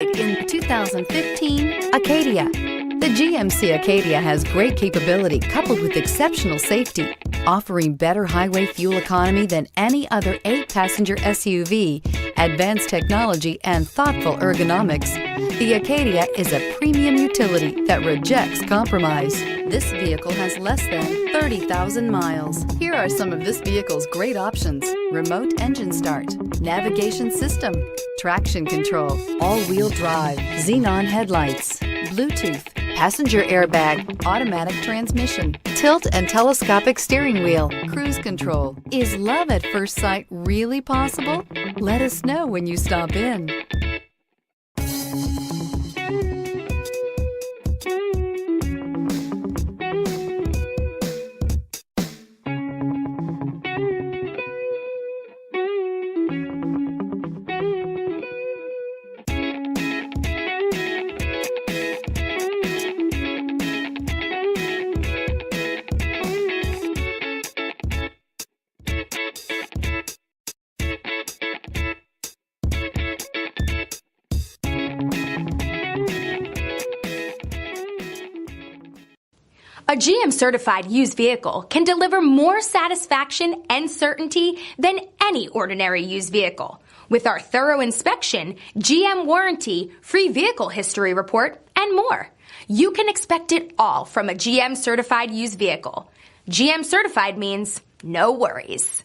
ride in the 2015 Acadia. The GMC Acadia has great capability coupled with exceptional safety, offering better highway fuel economy than any other 8-passenger SUV, advanced technology, and thoughtful ergonomics. The Acadia is a premium utility that rejects compromise. This vehicle has less than 30,000 miles. Here are some of this vehicle's great options: remote engine start, navigation system, traction control, all-wheel drive, xenon headlights, Bluetooth, passenger airbag, automatic transmission, tilt and telescopic steering wheel, cruise control. Is love at first sight really possible? Let us know when you stop in. A GM-certified used vehicle can deliver more satisfaction and certainty than any ordinary used vehicle. With our thorough inspection, GM warranty, free vehicle history report, and more. You can expect it all from a GM-certified used vehicle. GM-certified means no worries.